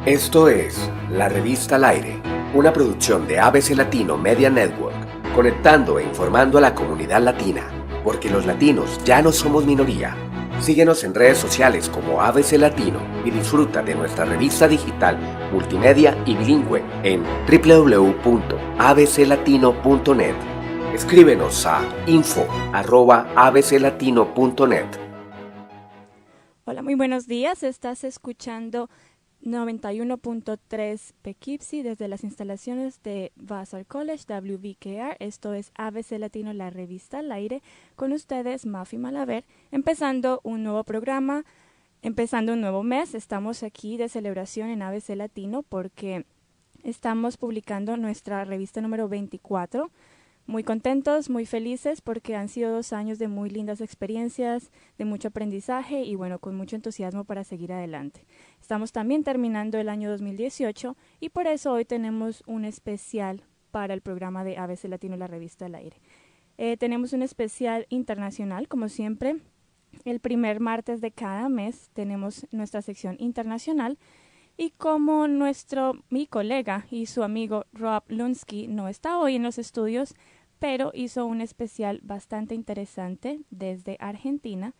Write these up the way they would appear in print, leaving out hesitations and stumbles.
Esto es La Revista al Aire, una producción de ABC Latino Media Network, conectando e informando a la comunidad latina, porque los latinos ya no somos minoría. Síguenos en redes sociales como ABC Latino y disfruta de nuestra revista digital, multimedia y bilingüe en www.abclatino.net. Escríbenos a info@abclatino.net. Hola, muy buenos días. Estás escuchando 91.3 Poughkeepsie desde las instalaciones de Vassar College WVKR. Esto es ABC Latino, la revista al aire. Con ustedes, Mafi Malaver, empezando un nuevo programa, empezando un nuevo mes. Estamos aquí de celebración en ABC Latino porque estamos publicando nuestra revista número 24. Muy contentos, muy felices porque han sido 2 años de muy lindas experiencias, de mucho aprendizaje y bueno, con mucho entusiasmo para seguir adelante. Estamos también terminando el año 2018 y por eso hoy tenemos un especial para el programa de ABC Latino, la revista al aire. Tenemos un especial internacional, como siempre. El primer martes de cada mes tenemos nuestra sección internacional. Y como mi colega y su amigo Rob Lunsky no está hoy en los estudios, pero hizo un especial bastante interesante desde Argentina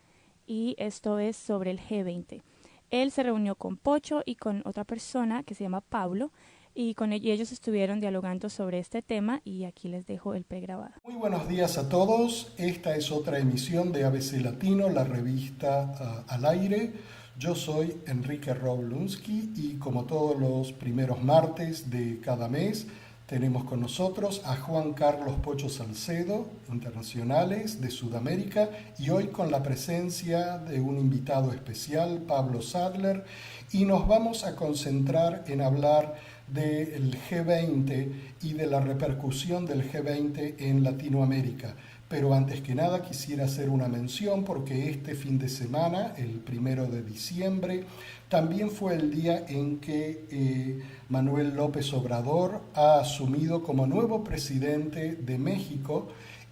y esto es sobre el G20. Él se reunió con Pocho y con otra persona que se llama Pablo y ellos estuvieron dialogando sobre este tema y aquí les dejo el pregrabado. Muy buenos días a todos. Esta es otra emisión de ABC Latino, la revista al aire. Yo soy Enrique Roblunski y como todos los primeros martes de cada mes tenemos con nosotros a Juan Carlos Pocho Salcedo, internacionales de Sudamérica, y hoy con la presencia de un invitado especial, Pablo Sadler, y nos vamos a concentrar en hablar del G20 y de la repercusión del G20 en Latinoamérica. Pero antes que nada quisiera hacer una mención porque este fin de semana, el 1 de diciembre, también fue el día en que Manuel López Obrador ha asumido como nuevo presidente de México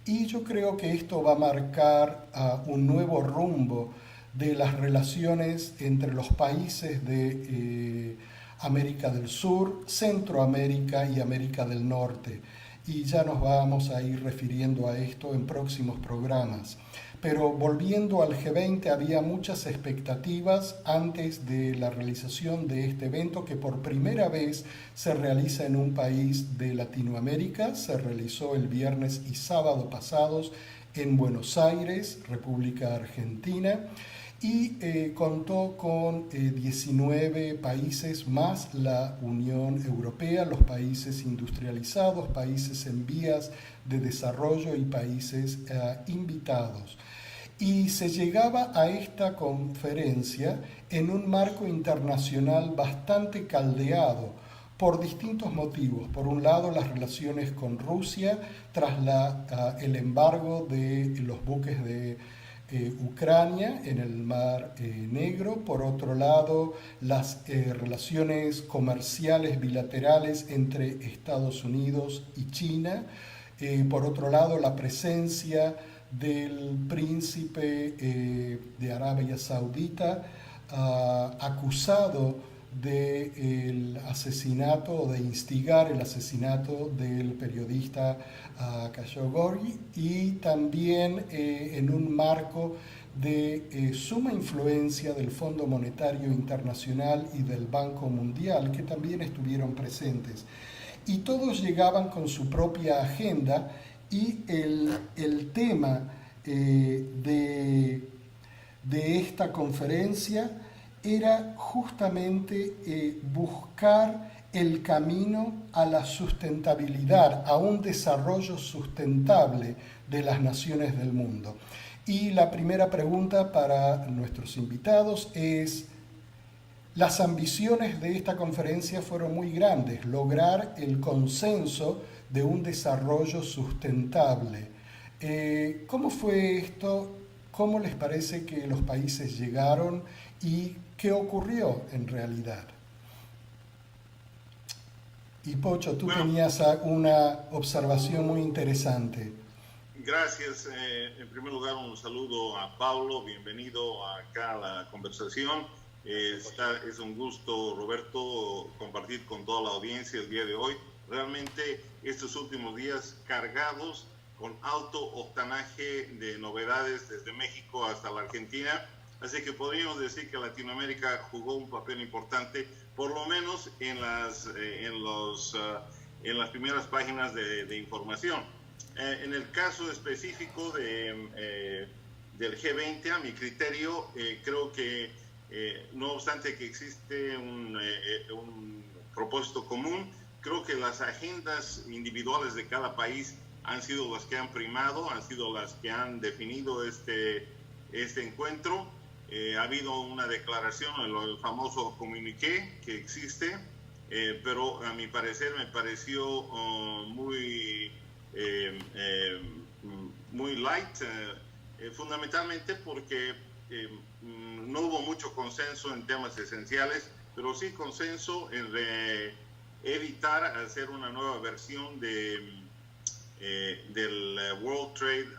y yo creo que esto va a marcar un nuevo rumbo de las relaciones entre los países de América del Sur, Centroamérica y América del Norte. Y ya nos vamos a ir refiriendo a esto en próximos programas. Pero volviendo al G20, había muchas expectativas antes de la realización de este evento que por primera vez se realiza en un país de Latinoamérica. Se realizó el viernes y sábado pasados en Buenos Aires, República Argentina. Y contó con 19 países más la Unión Europea, los países industrializados, países en vías de desarrollo y países invitados. Y se llegaba a esta conferencia en un marco internacional bastante caldeado por distintos motivos. Por un lado, las relaciones con Rusia tras el embargo de los buques de Ucrania en el Mar Negro. Por otro lado, las relaciones comerciales bilaterales entre Estados Unidos y China. Por otro lado, la presencia del príncipe de Arabia Saudita acusado del asesinato o de instigar el asesinato del periodista Khashoggi y también en un marco de suma influencia del Fondo Monetario Internacional y del Banco Mundial que también estuvieron presentes. Y todos llegaban con su propia agenda y el tema de esta conferencia era justamente buscar el camino a la sustentabilidad, a un desarrollo sustentable de las naciones del mundo. Y la primera pregunta para nuestros invitados es: las ambiciones de esta conferencia fueron muy grandes, lograr el consenso de un desarrollo sustentable. ¿Cómo fue esto? ¿Cómo les parece que los países llegaron y qué ocurrió en realidad? Y Pocho, tú tenías una observación muy interesante. Gracias. En primer lugar, un saludo a Pablo. Bienvenido acá a la conversación. Es un gusto, Roberto, compartir con toda la audiencia el día de hoy. Realmente estos últimos días cargados con alto octanaje de novedades desde México hasta la Argentina. Así que podríamos decir que Latinoamérica jugó un papel importante, por lo menos en las primeras páginas de información. En el caso específico del G20, a mi criterio, creo que no obstante que existe un propósito común, creo que las agendas individuales de cada país han sido las que han primado, han sido las que han definido este encuentro. Ha habido una declaración, el famoso communiqué que existe, pero a mi parecer me pareció muy light, fundamentalmente porque no hubo mucho consenso en temas esenciales, pero sí consenso en evitar hacer una nueva versión del World Trade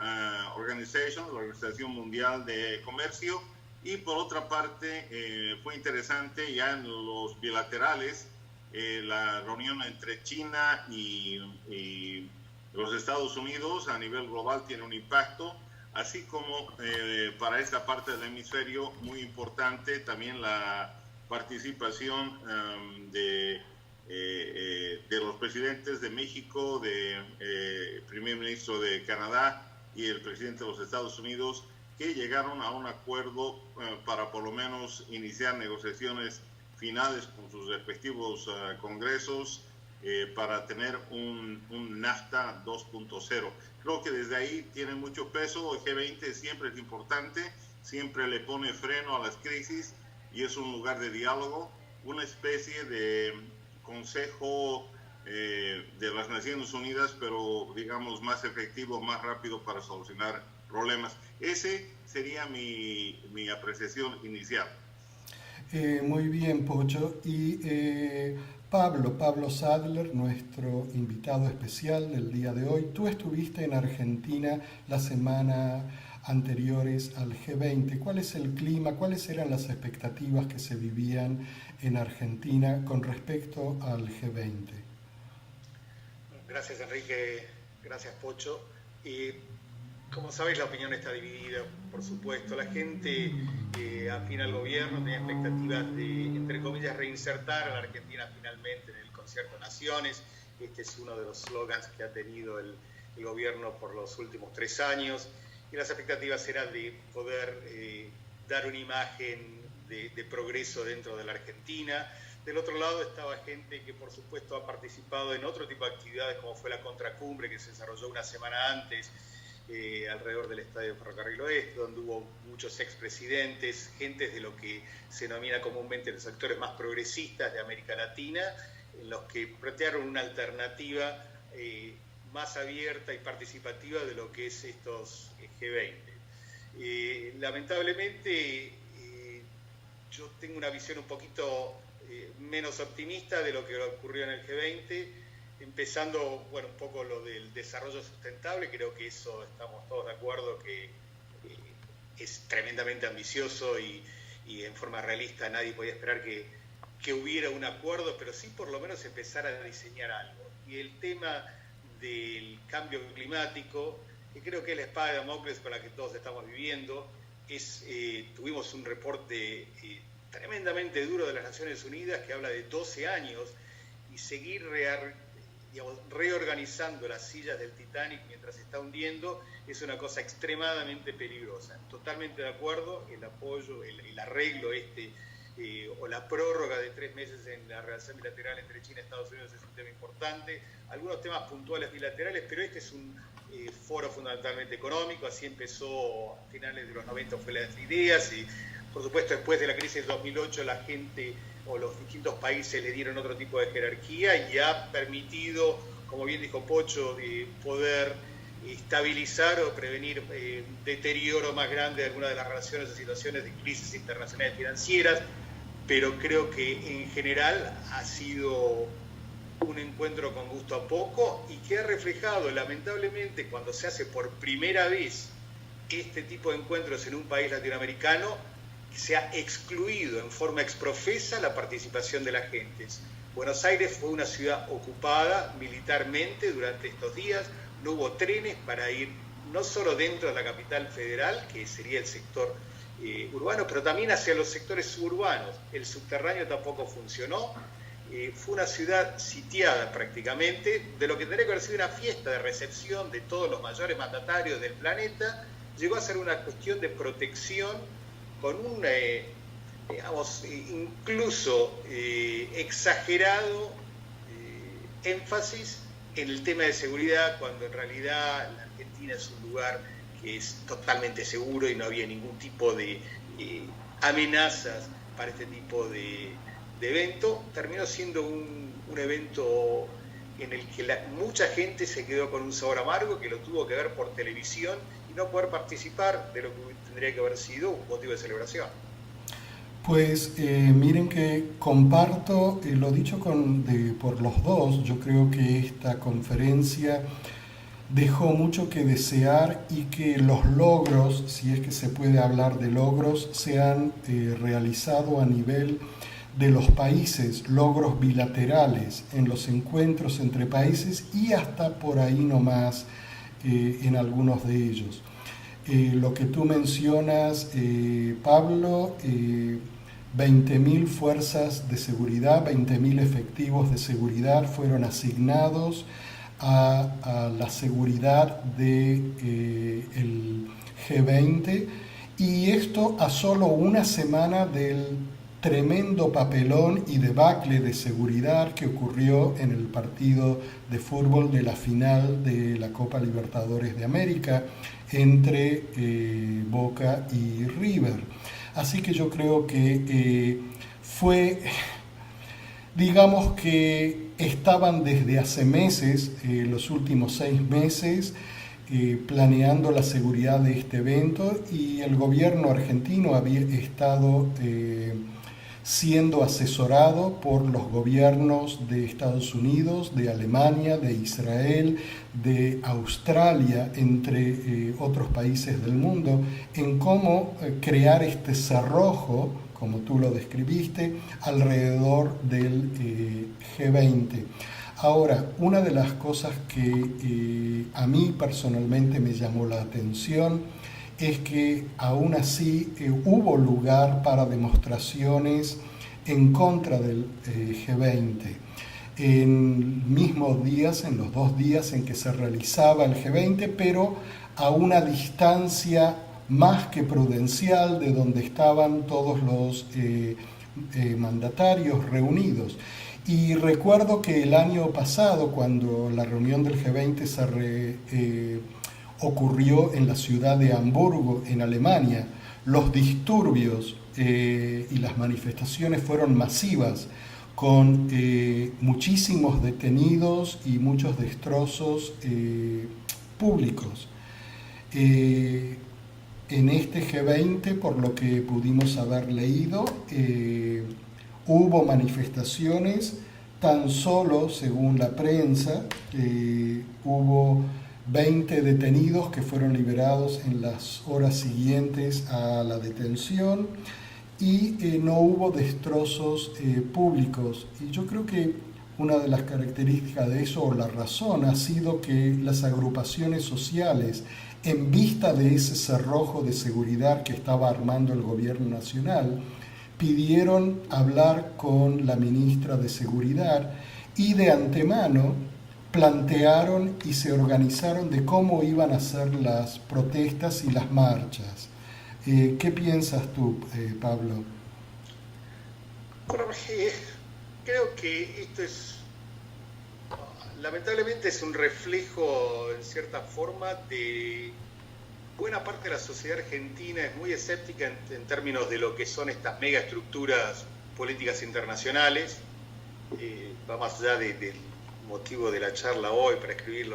Organization, la Organización Mundial de Comercio. Y por otra parte, fue interesante ya en los bilaterales, la reunión entre China y los Estados Unidos a nivel global tiene un impacto, así como para esta parte del hemisferio muy importante también la participación de los presidentes de México, del primer ministro de Canadá y el presidente de los Estados Unidos, que llegaron a un acuerdo para por lo menos iniciar negociaciones finales con sus respectivos congresos para tener un NAFTA 2.0. Creo que desde ahí tiene mucho peso. El G20 siempre es importante, siempre le pone freno a las crisis y es un lugar de diálogo, una especie de consejo de las Naciones Unidas, pero digamos más efectivo, más rápido para solucionar problemas. Ese sería mi apreciación inicial. Muy bien, Pocho. Y Pablo Sadler, nuestro invitado especial del día de hoy, tú estuviste en Argentina la semana anteriores al G20. ¿Cuál es el clima? ¿Cuáles eran las expectativas que se vivían en Argentina con respecto al G20? Gracias, Enrique. Gracias, Pocho. Como sabéis, la opinión está dividida, por supuesto. La gente afín al gobierno tenía expectativas de, entre comillas, reinsertar a la Argentina finalmente en el Concierto Naciones. Este es uno de los slogans que ha tenido el gobierno por los últimos 3 años. Y las expectativas eran de poder dar una imagen de progreso dentro de la Argentina. Del otro lado estaba gente que, por supuesto, ha participado en otro tipo de actividades, como fue la contracumbre que se desarrolló una semana antes, alrededor del Estadio Ferrocarril Oeste, donde hubo muchos expresidentes, gentes de lo que se denomina comúnmente los sectores más progresistas de América Latina, en los que plantearon una alternativa más abierta y participativa de lo que es estos G20. Lamentablemente, yo tengo una visión un poquito menos optimista de lo que ocurrió en el G20, empezando, bueno, un poco lo del desarrollo sustentable. Creo que eso estamos todos de acuerdo que es tremendamente ambicioso y en forma realista nadie podía esperar que hubiera un acuerdo, pero sí por lo menos empezar a diseñar algo. Y el tema del cambio climático, que creo que es la espada de Damocles con la que todos estamos viviendo, tuvimos un reporte tremendamente duro de las Naciones Unidas que habla de 12 años y seguir reorganizando las sillas del Titanic mientras se está hundiendo es una cosa extremadamente peligrosa. Totalmente de acuerdo, el apoyo, el arreglo o la prórroga de 3 meses en la relación bilateral entre China y Estados Unidos es un tema importante. Algunos temas puntuales bilaterales, pero este es un foro fundamentalmente económico. Así empezó a finales de los 90, fue las ideas, y por supuesto después de la crisis del 2008 la gente o los distintos países le dieron otro tipo de jerarquía y ha permitido, como bien dijo Pocho, poder estabilizar o prevenir deterioro más grande de algunas de las relaciones o situaciones de crisis internacionales financieras, pero creo que en general ha sido un encuentro con gusto a poco y que ha reflejado, lamentablemente, cuando se hace por primera vez este tipo de encuentros en un país latinoamericano, se ha excluido en forma exprofesa la participación de las gentes. Buenos Aires fue una ciudad ocupada militarmente durante estos días, no hubo trenes para ir no solo dentro de la capital federal, que sería el sector urbano, pero también hacia los sectores suburbanos. El subterráneo tampoco funcionó. Fue una ciudad sitiada prácticamente, de lo que tendría que haber sido una fiesta de recepción de todos los mayores mandatarios del planeta, llegó a ser una cuestión de protección con un, digamos, incluso exagerado énfasis en el tema de seguridad, cuando en realidad la Argentina es un lugar que es totalmente seguro y no había ningún tipo de amenazas para este tipo de evento. Terminó siendo un evento en el que mucha gente se quedó con un sabor amargo, que lo tuvo que ver por televisión y no poder participar de lo que tendría que haber sido un motivo de celebración. Pues miren que comparto lo dicho por los dos. Yo creo que esta conferencia dejó mucho que desear y que los logros, si es que se puede hablar de logros, se han realizado a nivel de los países, logros bilaterales en los encuentros entre países y hasta por ahí nomás en algunos de ellos. Lo que tú mencionas, Pablo, 20.000 fuerzas de seguridad, 20.000 efectivos de seguridad fueron asignados a la seguridad del G20, y esto a solo una semana del tremendo papelón y debacle de seguridad que ocurrió en el partido de fútbol de la final de la Copa Libertadores de América entre Boca y River. Así que yo creo que fue, digamos que estaban desde hace meses, los últimos 6 meses, planeando la seguridad de este evento, y el gobierno argentino había estado siendo asesorado por los gobiernos de Estados Unidos, de Alemania, de Israel, de Australia, entre otros países del mundo, en cómo crear este cerrojo, como tú lo describiste, alrededor del G20. Ahora, una de las cosas que a mí personalmente me llamó la atención es que aún así hubo lugar para demostraciones en contra del G20. En mismos días, en los 2 días en que se realizaba el G20, pero a una distancia más que prudencial de donde estaban todos los mandatarios reunidos. Y recuerdo que el año pasado, cuando la reunión del G20 ocurrió en la ciudad de Hamburgo, en Alemania, los disturbios y las manifestaciones fueron masivas, con muchísimos detenidos y muchos destrozos públicos. En este G20, por lo que pudimos haber leído, hubo manifestaciones, tan solo, según la prensa, hubo 20 detenidos que fueron liberados en las horas siguientes a la detención, y no hubo destrozos públicos. Y yo creo que una de las características de eso, o la razón, ha sido que las agrupaciones sociales, en vista de ese cerrojo de seguridad que estaba armando el gobierno nacional, pidieron hablar con la ministra de Seguridad y de antemano plantearon y se organizaron de cómo iban a ser las protestas y las marchas. ¿Qué piensas tú, Pablo? Creo que esto es, lamentablemente, es un reflejo, en cierta forma, de buena parte de la sociedad argentina. Es muy escéptica en términos de lo que son estas megaestructuras políticas internacionales. Va más allá del motivo de la charla hoy para escribir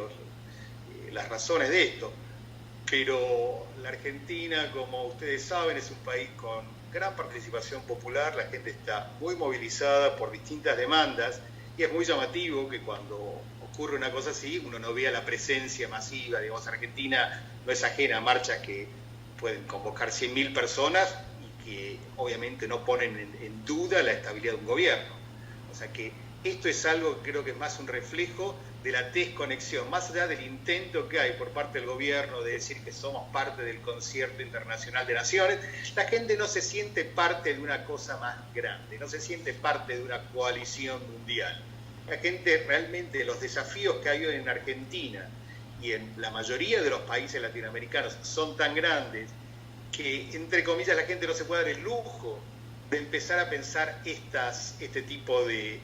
las razones de esto. Pero la Argentina, como ustedes saben, es un país con gran participación popular. La gente está muy movilizada por distintas demandas, y es muy llamativo que cuando ocurre una cosa así, uno no vea la presencia masiva. Digamos, Argentina no es ajena a marchas que pueden convocar 100.000 personas y que obviamente no ponen en duda la estabilidad de un gobierno. O sea que esto es algo que creo que es más un reflejo de la desconexión, más allá del intento que hay por parte del gobierno de decir que somos parte del concierto internacional de naciones. La gente no se siente parte de una cosa más grande, no se siente parte de una coalición mundial. La gente realmente, los desafíos que hay hoy en Argentina y en la mayoría de los países latinoamericanos son tan grandes que, entre comillas, la gente no se puede dar el lujo de empezar a pensar este tipo de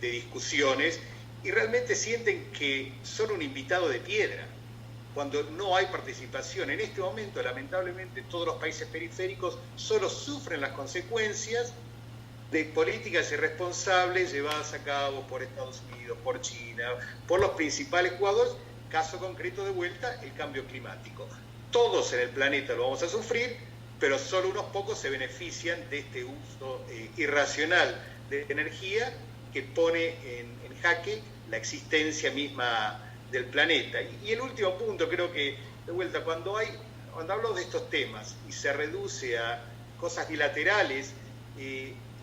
discusiones, y realmente sienten que son un invitado de piedra cuando no hay participación. En este momento, lamentablemente, todos los países periféricos solo sufren las consecuencias de políticas irresponsables llevadas a cabo por Estados Unidos, por China, por los principales jugadores. Caso concreto de vuelta, el cambio climático. Todos en el planeta lo vamos a sufrir, pero solo unos pocos se benefician de este uso irracional de energía que pone en jaque la existencia misma del planeta. Y el último punto, creo que, de vuelta, cuando hablo de estos temas y se reduce a cosas bilaterales,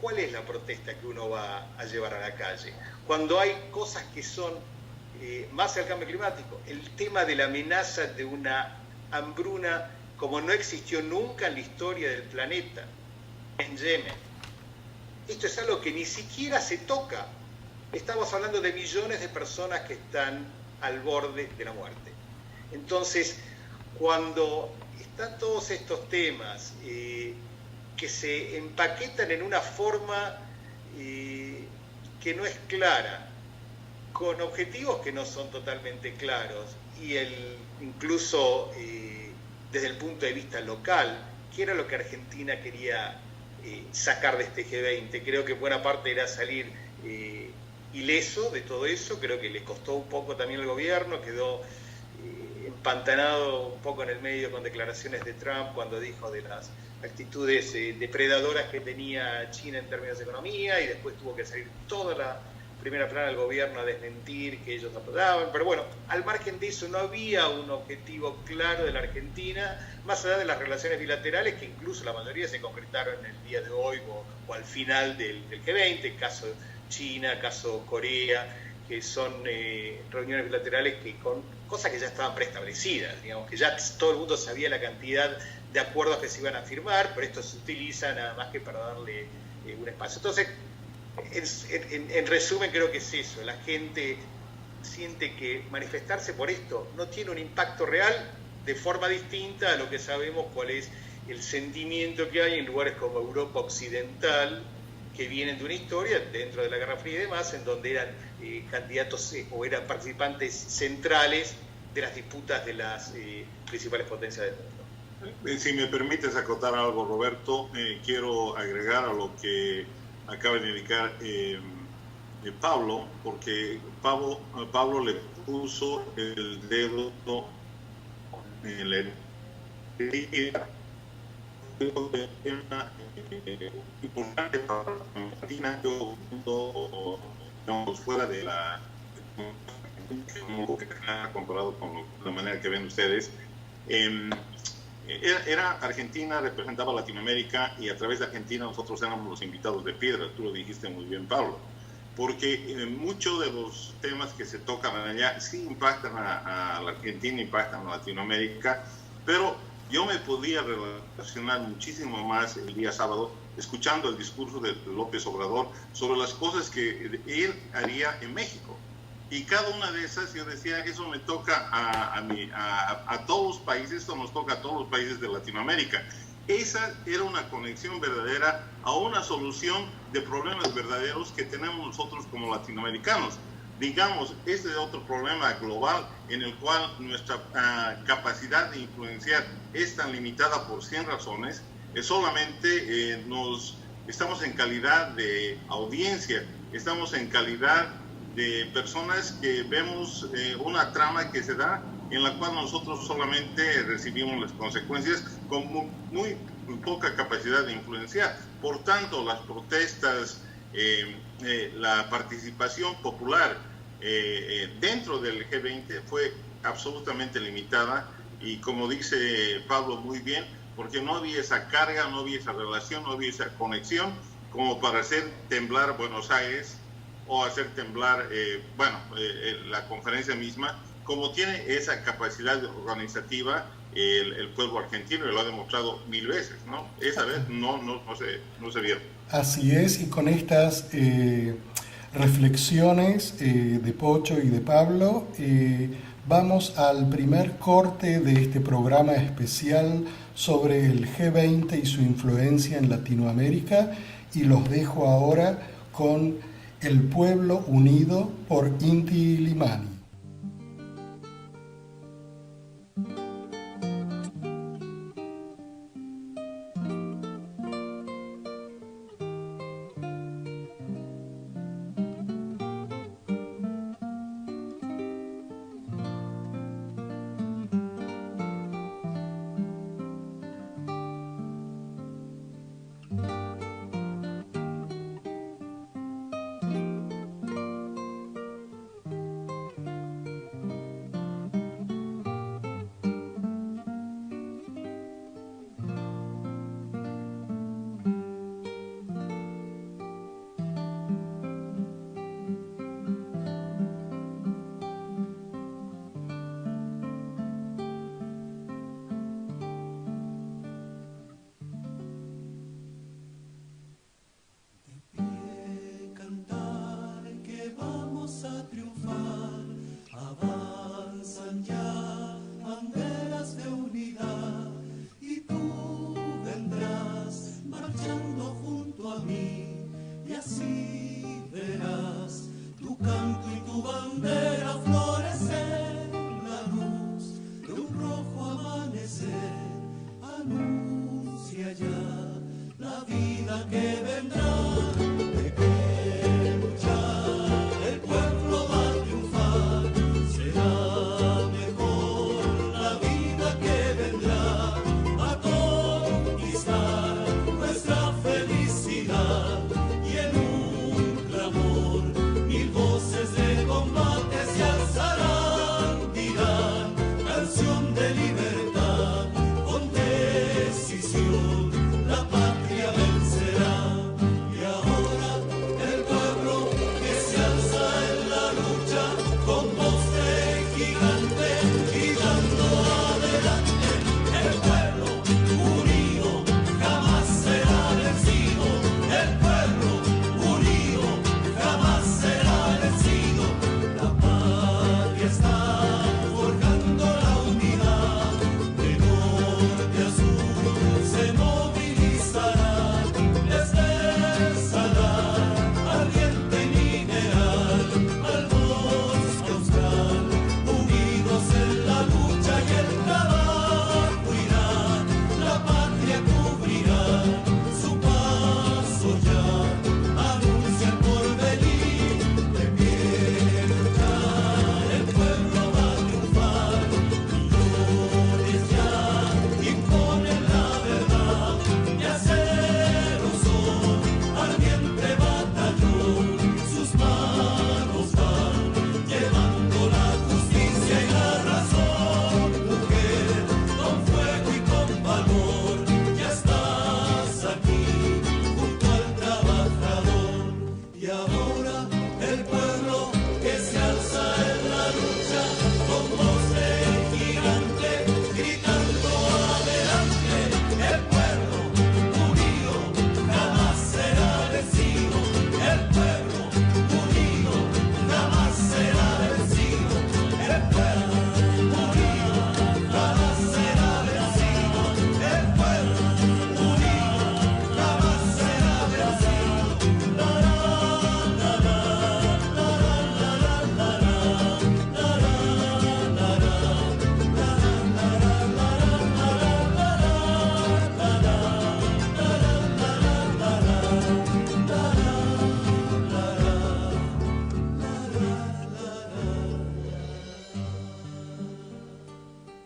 ¿cuál es la protesta que uno va a llevar a la calle? Cuando hay cosas que son más al cambio climático, el tema de la amenaza de una hambruna como no existió nunca en la historia del planeta, en Yemen. Esto es algo que ni siquiera se toca. Estamos hablando de millones de personas que están al borde de la muerte. Entonces, cuando están todos estos temas que se empaquetan en una forma que no es clara, con objetivos que no son totalmente claros, y incluso desde el punto de vista local, ¿qué era lo que Argentina quería sacar de este G20? Creo que buena parte era salir ileso de todo eso. Creo que le costó un poco también al gobierno, quedó empantanado un poco en el medio con declaraciones de Trump cuando dijo de las actitudes depredadoras que tenía China en términos de economía, y después tuvo que salir toda la primera plana del gobierno a desmentir que ellos apoyaban. Pero bueno, al margen de eso no había un objetivo claro de la Argentina, más allá de las relaciones bilaterales, que incluso la mayoría se concretaron en el día de hoy o al final del G20, caso China, caso Corea, que son reuniones bilaterales que con cosas que ya estaban preestablecidas, digamos que ya todo el mundo sabía la cantidad de acuerdos que se iban a firmar, pero esto se utiliza nada más que para darle un espacio. Entonces, en resumen, creo que es eso. La gente siente que manifestarse por esto no tiene un impacto real, de forma distinta a lo que sabemos cuál es el sentimiento que hay en lugares como Europa Occidental, que vienen de una historia dentro de la Guerra Fría y demás, en donde eran candidatos o eran participantes centrales de las disputas de las principales potencias del mundo. Si me permites acotar algo, Roberto, quiero agregar a lo que acaba de indicar Pablo, porque Pablo le puso el dedo en la herida importante para Argentina, fuera de la comparado con la manera que ven ustedes. Argentina representaba a Latinoamérica, y a través de Argentina nosotros éramos los invitados de piedra. Tú lo dijiste muy bien, Pablo, porque muchos de los temas que se tocan allá sí impactan a la Argentina, impactan a Latinoamérica, pero yo me podía relacionar muchísimo más el día sábado escuchando el discurso de López Obrador sobre las cosas que él haría en México. Y cada una de esas, yo decía, eso me toca a todos los países, esto nos toca a todos los países de Latinoamérica. Esa era una conexión verdadera a una solución de problemas verdaderos que tenemos nosotros como latinoamericanos. Digamos, este es otro problema global en el cual nuestra capacidad de influenciar es tan limitada por 100 razones. Solamente estamos en calidad de audiencia, estamos en calidad de personas que vemos una trama que se da en la cual nosotros solamente recibimos las consecuencias con muy poca capacidad de influenciar. Por tanto, las protestas, la participación popular dentro del G20 fue absolutamente limitada, y como dice Pablo muy bien, porque no había esa carga, no había esa relación, no había esa conexión como para hacer temblar Buenos Aires o hacer temblar, la conferencia misma, como tiene esa capacidad organizativa el pueblo argentino, y lo ha demostrado 1000 veces, ¿no? Esa vez no se vio. Así es, y con estas reflexiones de Pocho y de Pablo, vamos al primer corte de este programa especial sobre el G20 y su influencia en Latinoamérica, y los dejo ahora con El Pueblo Unido por Inti Illimani.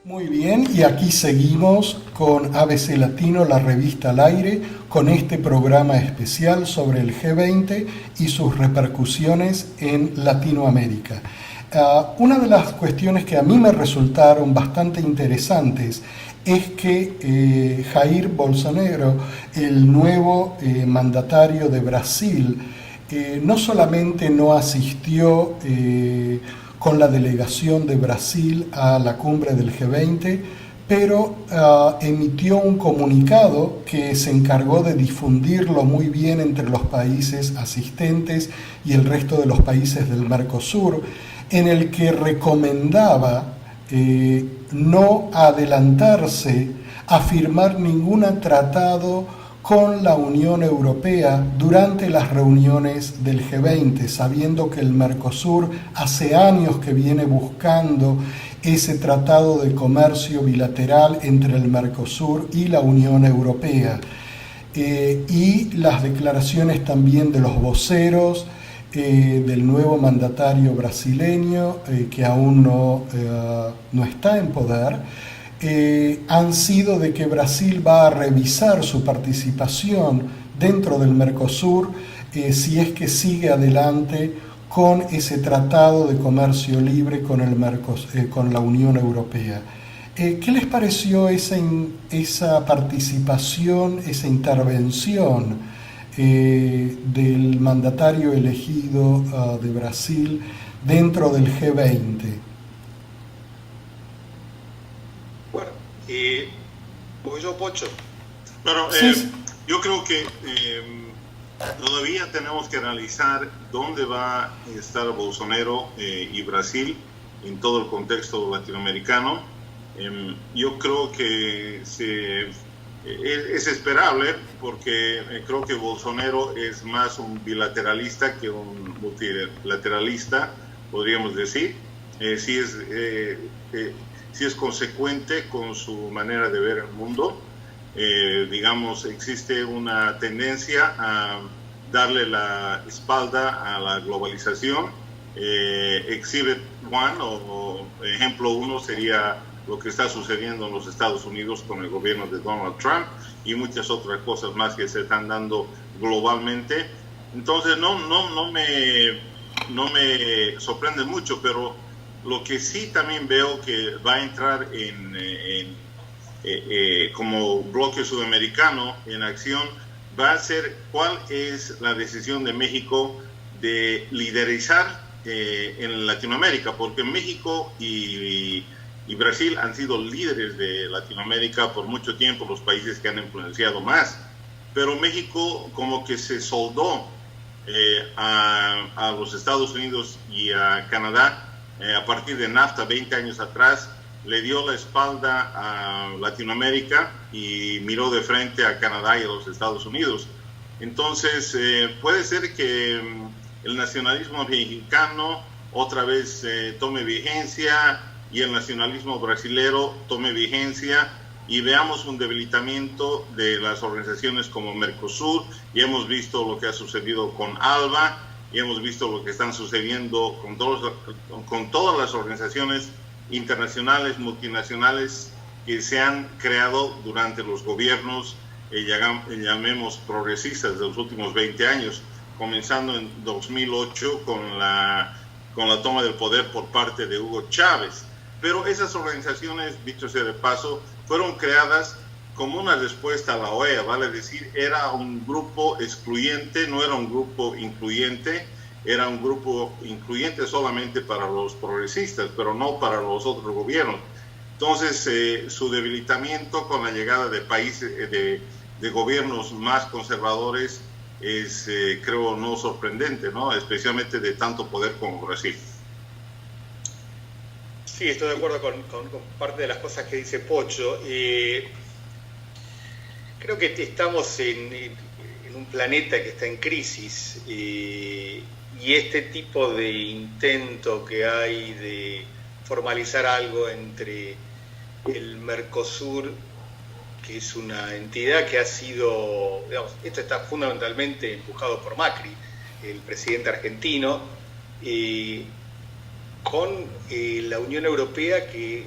Muy bien, y aquí seguimos con ABC Latino, la revista al aire, con este programa especial sobre el G20 y sus repercusiones en Latinoamérica. Una de las cuestiones que a mí me resultaron bastante interesantes es que Jair Bolsonaro, el nuevo mandatario de Brasil, no solamente no asistió con la delegación de Brasil a la cumbre del G20, pero emitió un comunicado que se encargó de difundirlo muy bien entre los países asistentes y el resto de los países del Mercosur, en el que recomendaba no adelantarse a firmar ningún tratado con la Unión Europea durante las reuniones del G20, sabiendo que el Mercosur hace años que viene buscando ese tratado de comercio bilateral entre el Mercosur y la Unión Europea. Y las declaraciones también de los voceros del nuevo mandatario brasileño, que aún no está en poder, han sido de que Brasil va a revisar su participación dentro del Mercosur si es que sigue adelante con ese tratado de comercio libre con la Unión Europea. ¿Qué les pareció esa participación, esa intervención del mandatario elegido de Brasil dentro del G20? Bueno, ¿voy yo, Pocho? Bueno, Sí. yo creo que todavía tenemos que analizar dónde va a estar Bolsonaro y Brasil en todo el contexto latinoamericano. Yo creo que es esperable, porque creo que Bolsonaro es más un bilateralista que un multilateralista, podríamos decir. Sí es consecuente con su manera de ver el mundo. Digamos, existe una tendencia a darle la espalda a la globalización. Exhibit one, o ejemplo uno, sería lo que está sucediendo en los Estados Unidos con el gobierno de Donald Trump y muchas otras cosas más que se están dando globalmente. Entonces no me sorprende mucho, pero lo que sí también veo que va a entrar como bloque sudamericano en acción va a ser cuál es la decisión de México de liderizar en Latinoamérica, porque México y Brasil han sido líderes de Latinoamérica por mucho tiempo, los países que han influenciado más, pero México como que se soldó a los Estados Unidos y a Canadá a partir de NAFTA 20 años atrás. Le dio la espalda a Latinoamérica y miró de frente a Canadá y a los Estados Unidos. Entonces puede ser que el nacionalismo mexicano otra vez tome vigencia y el nacionalismo brasilero tome vigencia y veamos un debilitamiento de las organizaciones como Mercosur, y hemos visto lo que ha sucedido con ALBA, y hemos visto lo que están sucediendo con todas las organizaciones internacionales, multinacionales que se han creado durante los gobiernos, llamemos progresistas, de los últimos 20 años, comenzando en 2008 con la toma del poder por parte de Hugo Chávez. Pero esas organizaciones, dicho sea de paso, fueron creadas como una respuesta a la OEA, vale decir, era un grupo excluyente, no era un grupo incluyente, era un grupo incluyente solamente para los progresistas, pero no para los otros gobiernos. Entonces, su debilitamiento con la llegada de países, de gobiernos más conservadores, es, creo, no sorprendente, ¿no? Especialmente de tanto poder como Brasil. Sí, estoy de acuerdo con parte de las cosas que dice Pocho. Creo que estamos en un planeta que está en crisis, y este tipo de intento que hay de formalizar algo entre el Mercosur, que es una entidad que ha sido, digamos, esto está fundamentalmente empujado por Macri, el presidente argentino, con la Unión Europea, que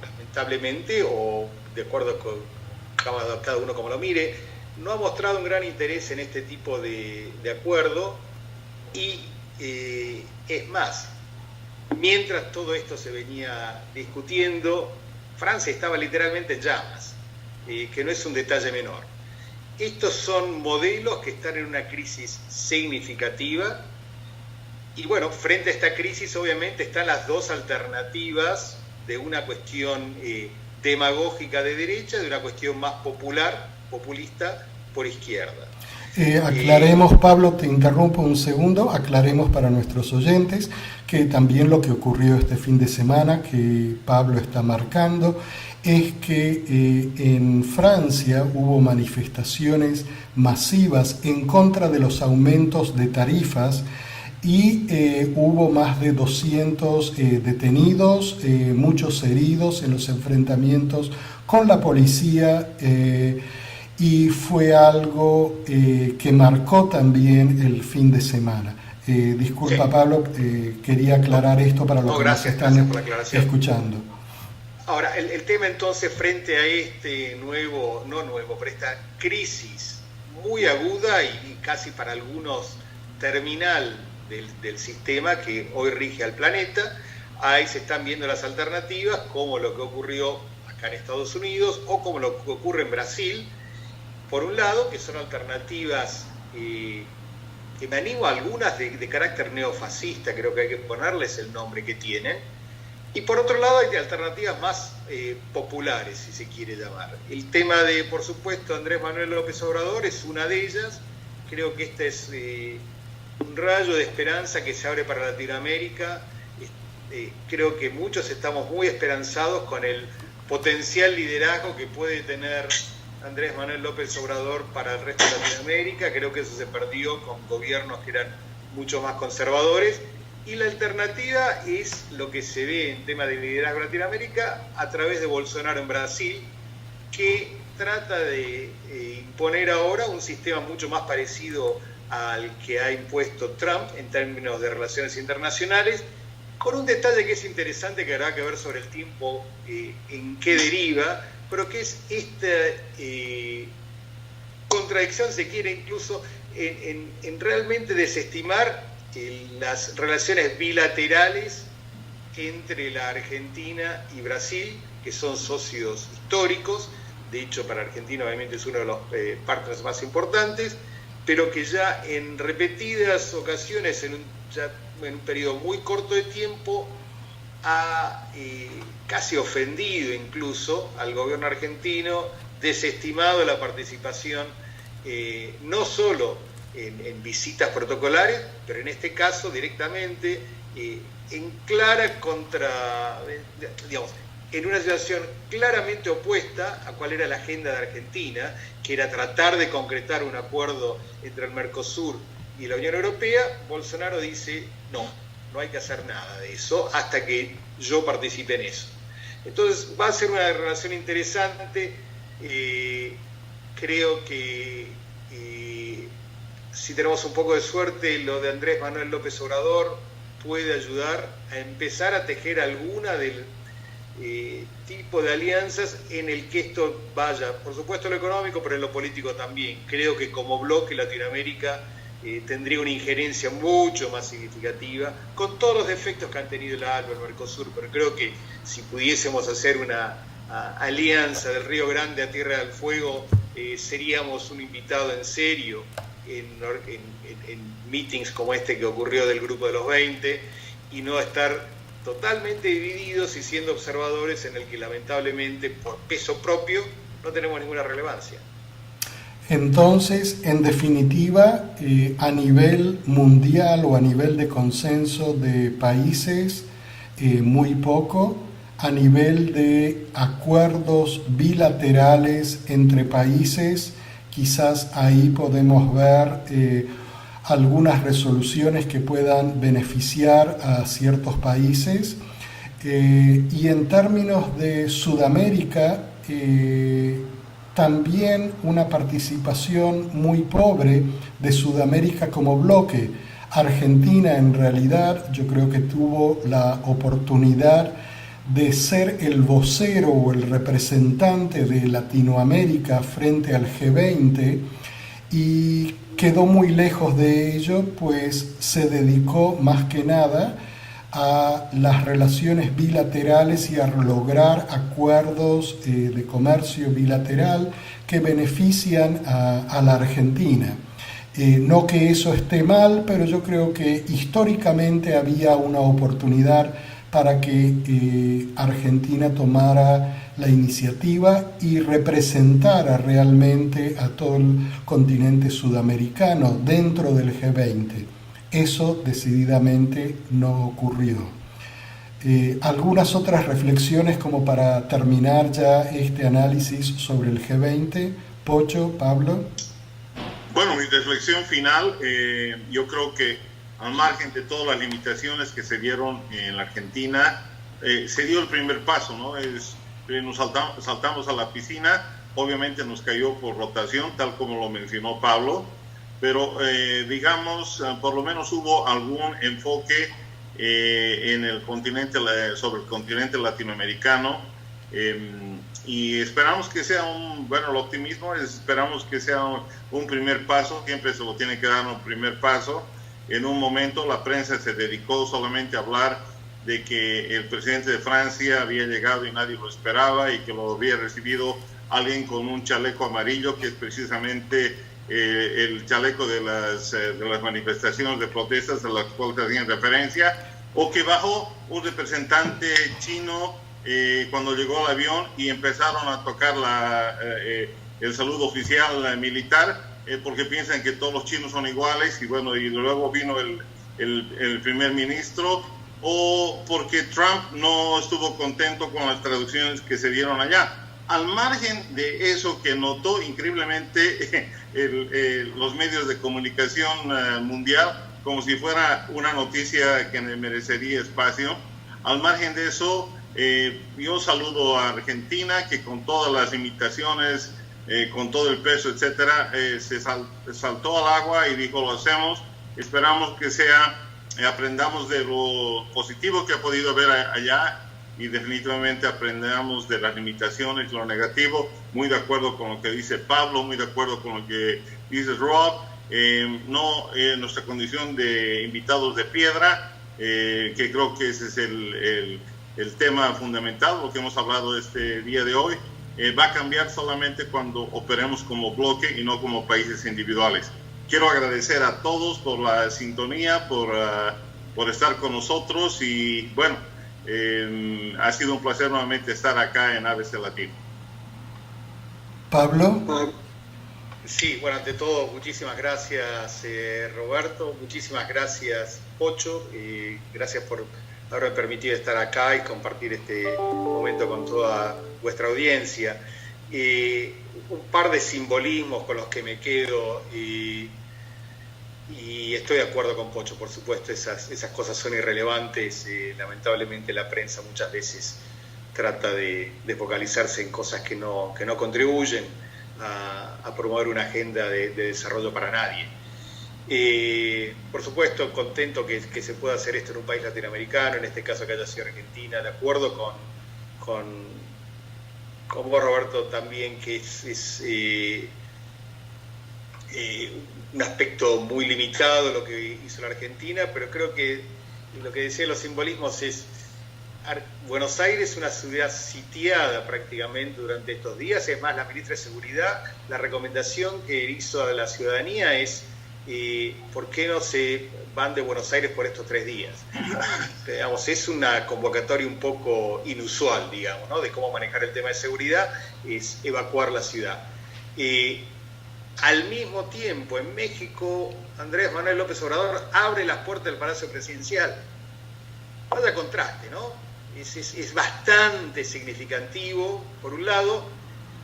lamentablemente, o de acuerdo con cada uno como lo mire, no ha mostrado un gran interés en este tipo de acuerdo. Y es más, mientras todo esto se venía discutiendo, Francia estaba literalmente en llamas, que no es un detalle menor. Estos son modelos que están en una crisis significativa y bueno, frente a esta crisis obviamente están las dos alternativas de una cuestión demagógica de derecha, de una cuestión más populista por izquierda. Aclaremos, Pablo, te interrumpo un segundo, aclaremos para nuestros oyentes que también lo que ocurrió este fin de semana, que Pablo está marcando, es que en Francia hubo manifestaciones masivas en contra de los aumentos de tarifas y hubo más de 200 detenidos, muchos heridos en los enfrentamientos con la policía y fue algo que marcó también el fin de semana. Disculpa, sí. Pablo, quería aclarar esto para los que nos están escuchando. Ahora, el tema entonces frente a este pero esta crisis muy aguda y casi para algunos terminal del sistema que hoy rige al planeta, ahí se están viendo las alternativas como lo que ocurrió acá en Estados Unidos o como lo que ocurre en Brasil, por un lado, que son alternativas que me animo a algunas de carácter neofascista, creo que hay que ponerles el nombre que tienen, y por otro lado hay alternativas más populares, si se quiere llamar. El tema de, por supuesto, Andrés Manuel López Obrador es una de ellas. Creo que este es un rayo de esperanza que se abre para Latinoamérica. Creo que muchos estamos muy esperanzados con el potencial liderazgo que puede tener Andrés Manuel López Obrador para el resto de Latinoamérica. Creo que eso se perdió con gobiernos que eran mucho más conservadores. Y la alternativa es lo que se ve en tema de liderazgo en Latinoamérica a través de Bolsonaro en Brasil, que trata de imponer ahora un sistema mucho más parecido al que ha impuesto Trump en términos de relaciones internacionales, con un detalle que es interesante, que habrá que ver sobre el tiempo en qué deriva, pero que es esta contradicción, se quiere incluso, en realmente desestimar las relaciones bilaterales entre la Argentina y Brasil, que son socios históricos. De hecho, para Argentina obviamente es uno de los partners más importantes, pero que ya en repetidas ocasiones, en un periodo muy corto de tiempo, ha casi ofendido incluso al gobierno argentino, desestimado la participación no solo en visitas protocolares, pero en este caso directamente en clara en una situación claramente opuesta a cuál era la agenda de Argentina, que era tratar de concretar un acuerdo entre el Mercosur y la Unión Europea. Bolsonaro dice, no hay que hacer nada de eso hasta que yo participe en eso. Entonces va a ser una relación interesante. Creo que si tenemos un poco de suerte, lo de Andrés Manuel López Obrador puede ayudar a empezar a tejer alguna del tipo de alianzas en el que esto vaya, por supuesto en lo económico, pero en lo político también. Creo que como bloque Latinoamérica tendría una injerencia mucho más significativa, con todos los defectos que han tenido la ALBA, el Mercosur, pero creo que si pudiésemos hacer una alianza del Río Grande a Tierra del Fuego, seríamos un invitado en serio en meetings como este que ocurrió del Grupo de los 20, y no estar totalmente divididos y siendo observadores en el que lamentablemente por peso propio no tenemos ninguna relevancia. Entonces, en definitiva, a nivel mundial o a nivel de consenso de países, muy poco. A nivel de acuerdos bilaterales entre países, quizás ahí podemos ver algunas resoluciones que puedan beneficiar a ciertos países. Y en términos de Sudamérica, también una participación muy pobre de Sudamérica como bloque. Argentina, en realidad, yo creo que tuvo la oportunidad de ser el vocero o el representante de Latinoamérica frente al G20 y quedó muy lejos de ello, pues se dedicó más que nada a las relaciones bilaterales y a lograr acuerdos de comercio bilateral que benefician a la Argentina. No que eso esté mal, pero yo creo que históricamente había una oportunidad para que Argentina tomara la iniciativa y representara realmente a todo el continente sudamericano dentro del G20. Eso decididamente no ocurrió. Algunas otras reflexiones como para terminar ya este análisis sobre el G20. Pocho, Pablo. Bueno, mi reflexión final, yo creo que al margen de todas las limitaciones que se dieron en la Argentina, se dio el primer paso, ¿no? Nos saltamos a la piscina, obviamente nos cayó por rotación, tal como lo mencionó Pablo, pero digamos, por lo menos hubo algún enfoque en el continente, sobre el continente latinoamericano, y esperamos que sea el optimismo, esperamos que sea un primer paso, siempre se lo tiene que dar un primer paso. En un momento la prensa se dedicó solamente a hablar de que el presidente de Francia había llegado y nadie lo esperaba y que lo había recibido alguien con un chaleco amarillo, que es precisamente el chaleco de las manifestaciones de protestas a las cuales hacían referencia, o que bajó un representante chino cuando llegó al avión y empezaron a tocar el saludo oficial militar, porque piensan que todos los chinos son iguales, y bueno, y luego vino el primer ministro, o porque Trump no estuvo contento con las traducciones que se dieron allá. Al margen de eso que notó increíblemente los medios de comunicación mundial, como si fuera una noticia que merecería espacio, al margen de eso, yo saludo a Argentina, que con todas las limitaciones, con todo el peso, etcétera, se saltó al agua y dijo: lo hacemos. Esperamos que aprendamos de lo positivo que ha podido haber allá, y definitivamente aprendamos de las limitaciones, lo negativo. Muy de acuerdo con lo que dice Pablo, muy de acuerdo con lo que dice Rob. Nuestra condición de invitados de piedra, que creo que ese es el tema fundamental, lo que hemos hablado este día de hoy, va a cambiar solamente cuando operemos como bloque y no como países individuales. Quiero agradecer a todos por la sintonía, por estar con nosotros, y bueno, ha sido un placer nuevamente estar acá en ABC Latino. Pablo. Sí, bueno, ante todo, muchísimas gracias Roberto, muchísimas gracias Pocho, gracias por haberme permitido estar acá y compartir este momento con toda vuestra audiencia. Un par de simbolismos con los que me quedo, y estoy de acuerdo con Pocho, por supuesto, esas cosas son irrelevantes. Lamentablemente la prensa muchas veces trata de focalizarse en cosas que no contribuyen a promover una agenda de desarrollo para nadie. Por supuesto, contento que se pueda hacer esto en un país latinoamericano, en este caso que haya sido Argentina, de acuerdo con vos, Roberto, también, que es un aspecto muy limitado lo que hizo la Argentina, pero creo que lo que decía los simbolismos es: Buenos Aires es una ciudad sitiada prácticamente durante estos días. Es más, la ministra de Seguridad, la recomendación que hizo a la ciudadanía es ¿por qué no se van de Buenos Aires por estos 3 días? Digamos, es una convocatoria un poco inusual, digamos, ¿no? De cómo manejar el tema de seguridad, es evacuar la ciudad. Al mismo tiempo, en México, Andrés Manuel López Obrador abre las puertas del Palacio Presidencial. Vaya contraste, ¿no? Es bastante significativo, por un lado,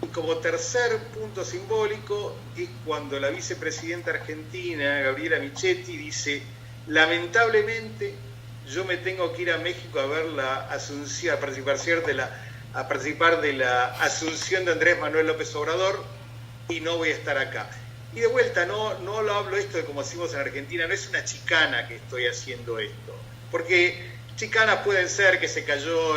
y como tercer punto simbólico es cuando la vicepresidenta argentina, Gabriela Michetti, dice: lamentablemente yo me tengo que ir a México a ver la asunción, a participar de la asunción de Andrés Manuel López Obrador, y no voy a estar acá. Y de vuelta, no lo hablo esto de como decimos en Argentina, no es una chicana que estoy haciendo esto, porque chicanas pueden ser que se cayó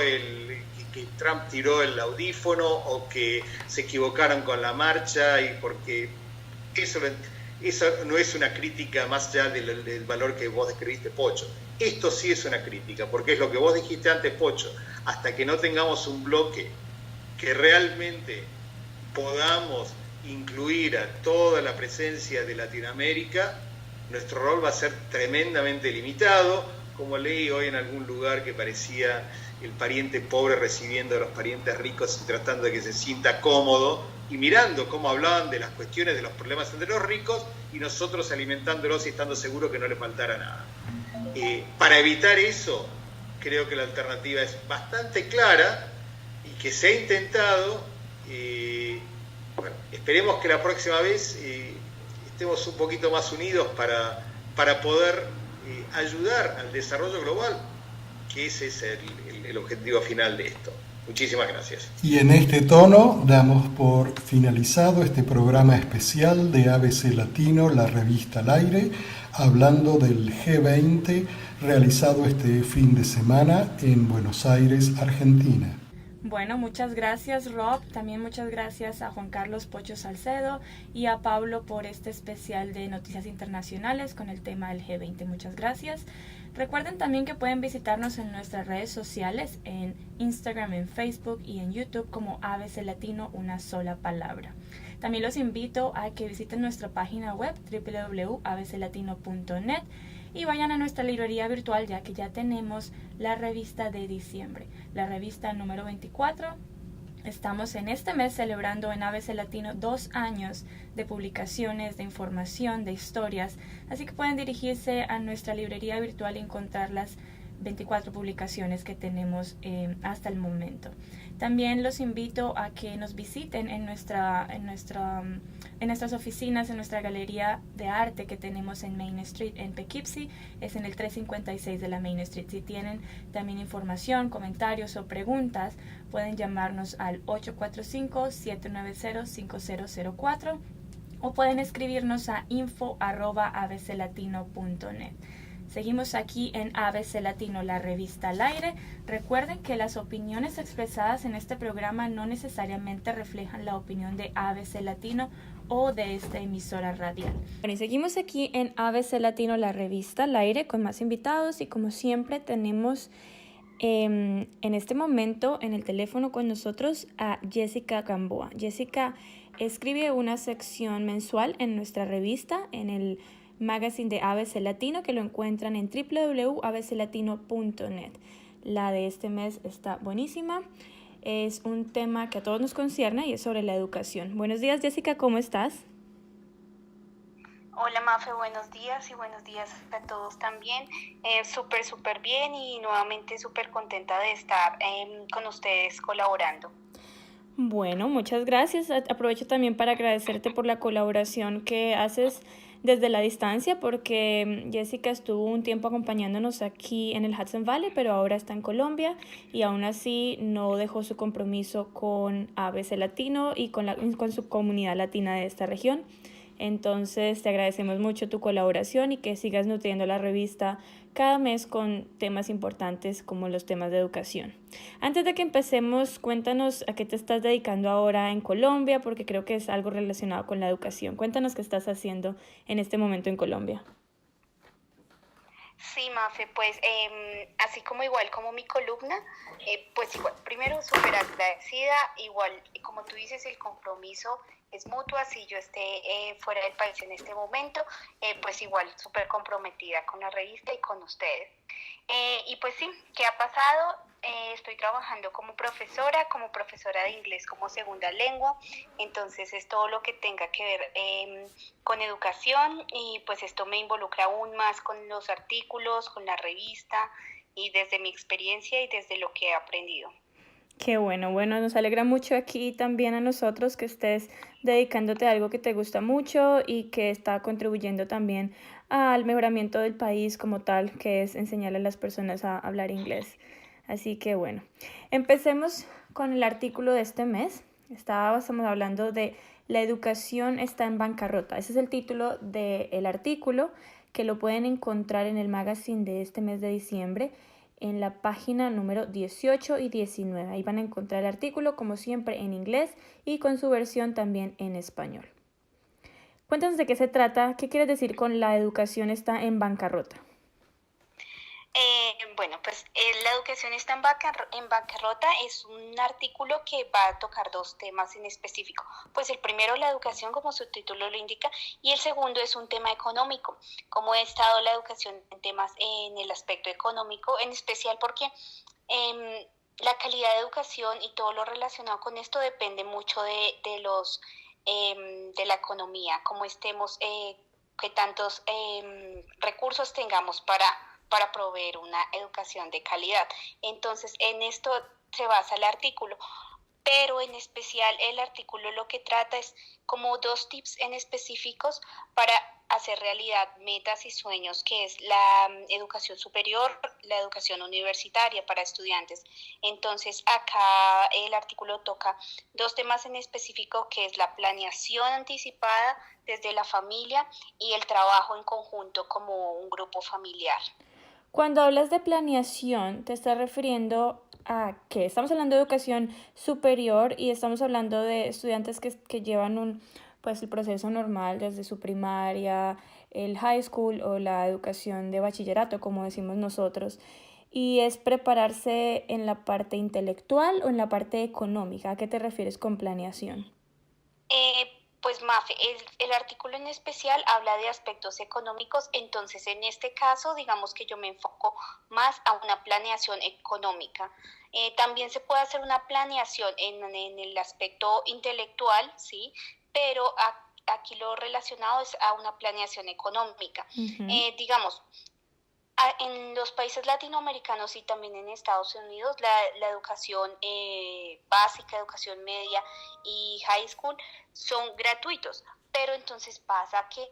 que Trump tiró el audífono, o que se equivocaron con la marcha, y porque eso Eso no es una crítica más allá del valor que vos describiste, Pocho. Esto sí es una crítica, porque es lo que vos dijiste antes, Pocho. Hasta que no tengamos un bloque que realmente podamos incluir a toda la presencia de Latinoamérica, nuestro rol va a ser tremendamente limitado. Como leí hoy en algún lugar que parecía el pariente pobre recibiendo a los parientes ricos y tratando de que se sienta cómodo, y mirando cómo hablaban de las cuestiones de los problemas entre los ricos y nosotros alimentándolos y estando seguros que no les faltara nada. Para evitar eso, creo que la alternativa es bastante clara y que se ha intentado. Bueno, esperemos que la próxima vez estemos un poquito más unidos para poder ayudar al desarrollo global, que ese es el objetivo final de esto. Muchísimas gracias. Y en este tono damos por finalizado este programa especial de ABC Latino, la revista al aire, hablando del G20 realizado este fin de semana en Buenos Aires, Argentina. Bueno, muchas gracias Rob, también muchas gracias a Juan Carlos Pocho Salcedo y a Pablo por este especial de noticias internacionales con el tema del G20. Muchas gracias. Recuerden también que pueden visitarnos en nuestras redes sociales, en Instagram, en Facebook y en YouTube como ABC Latino, una sola palabra. También los invito a que visiten nuestra página web www.abclatino.net y vayan a nuestra librería virtual, ya que ya tenemos la revista de diciembre, la revista número 24. Estamos en este mes celebrando en ABC Latino 2 años de publicaciones, de información, de historias, así que pueden dirigirse a nuestra librería virtual y encontrar las 24 publicaciones que tenemos hasta el momento. También los invito a que nos visiten en nuestras oficinas, en nuestra galería de arte que tenemos en Main Street en Poughkeepsie, es en el 356 de la Main Street. Si tienen también información, comentarios o preguntas, pueden llamarnos al 845-790-5004 o pueden escribirnos a info@abclatino.net. Seguimos aquí en ABC Latino, la revista al aire. Recuerden que las opiniones expresadas en este programa no necesariamente reflejan la opinión de ABC Latino o de esta emisora radial. Bueno, y seguimos aquí en ABC Latino, la revista al aire, con más invitados y como siempre tenemos en este momento en el teléfono con nosotros a Jessica Gamboa. Jessica escribe una sección mensual en nuestra revista, en el magazine de ABC Latino, que lo encuentran en www.abclatino.net. La de este mes está buenísima. Es un tema que a todos nos concierne y es sobre la educación. Buenos días, Jessica, ¿cómo estás? Hola Mafe, buenos días y buenos días a todos también. Súper bien y nuevamente súper contenta de estar con ustedes colaborando. Bueno, muchas gracias. Aprovecho también para agradecerte por la colaboración que haces desde la distancia, porque Jessica estuvo un tiempo acompañándonos aquí en el Hudson Valley, pero ahora está en Colombia y aún así no dejó su compromiso con ABC Latino y con su comunidad latina de esta región. Entonces te agradecemos mucho tu colaboración y que sigas nutriendo la revista cada mes con temas importantes como los temas de educación. Antes de que empecemos, cuéntanos a qué te estás dedicando ahora en Colombia, porque creo que es algo relacionado con la educación. Cuéntanos qué estás haciendo en este momento en Colombia. Sí, Mafe, pues así como igual como mi columna, pues igual, primero súper agradecida, igual como tú dices, el compromiso es mutuo, así yo esté fuera del país en este momento, pues igual súper comprometida con la revista y con ustedes. Y pues sí, ¿qué ha pasado? Estoy trabajando como profesora de inglés como segunda lengua, entonces es todo lo que tenga que ver con educación y pues esto me involucra aún más con los artículos, con la revista y desde mi experiencia y desde lo que he aprendido. Qué bueno, nos alegra mucho aquí también a nosotros que estés dedicándote a algo que te gusta mucho y que está contribuyendo también al mejoramiento del país como tal, que es enseñarle a las personas a hablar inglés. Así que bueno, empecemos con el artículo de este mes. Estamos hablando de la educación está en bancarrota. Ese es el título del artículo que lo pueden encontrar en el magazine de este mes de diciembre en la página número 18 y 19. Ahí van a encontrar el artículo como siempre en inglés y con su versión también en español. Cuéntanos de qué se trata, qué quieres decir con la educación está en bancarrota. Bueno, pues la educación está en bancarrota es un artículo que va a tocar dos temas en específico. Pues el primero, la educación, como su título lo indica, y el segundo es un tema económico. Cómo ha estado la educación en temas en el aspecto económico, en especial porque la calidad de educación y todo lo relacionado con esto depende mucho de la economía, cómo estemos, qué tantos recursos tengamos para proveer una educación de calidad. Entonces, en esto se basa el artículo, pero en especial el artículo lo que trata es como dos tips en específicos para hacer realidad metas y sueños, que es la educación superior, la educación universitaria para estudiantes. Entonces, acá el artículo toca dos temas en específico, que es la planeación anticipada desde la familia y el trabajo en conjunto como un grupo familiar. Cuando hablas de planeación, ¿te estás refiriendo a qué? Estamos hablando de educación superior y estamos hablando de estudiantes que llevan pues el proceso normal desde su primaria, el high school o la educación de bachillerato, como decimos nosotros. ¿Y es prepararse en la parte intelectual o en la parte económica? ¿A qué te refieres con planeación? Pues Mafe, el artículo en especial habla de aspectos económicos, entonces en este caso digamos que yo me enfoco más a una planeación económica. También se puede hacer una planeación en el aspecto intelectual, ¿sí? Pero aquí lo relacionado es a una planeación económica. Digamos, en los países latinoamericanos y también en Estados Unidos, la educación básica, educación media y high school son gratuitos, pero entonces pasa que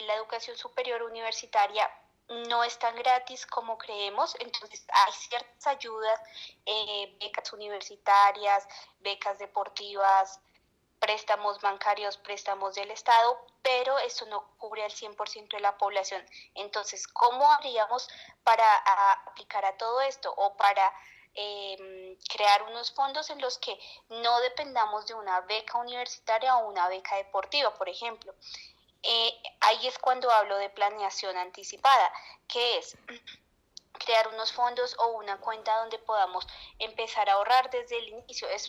la educación superior universitaria no es tan gratis como creemos, entonces hay ciertas ayudas, becas universitarias, becas deportivas, préstamos bancarios, préstamos del Estado, pero eso no cubre al 100% de la población. Entonces, ¿cómo haríamos para aplicar a todo esto o para crear unos fondos en los que no dependamos de una beca universitaria o una beca deportiva, por ejemplo? Ahí es cuando hablo de planeación anticipada, que es crear unos fondos o una cuenta donde podamos empezar a ahorrar desde el inicio. Es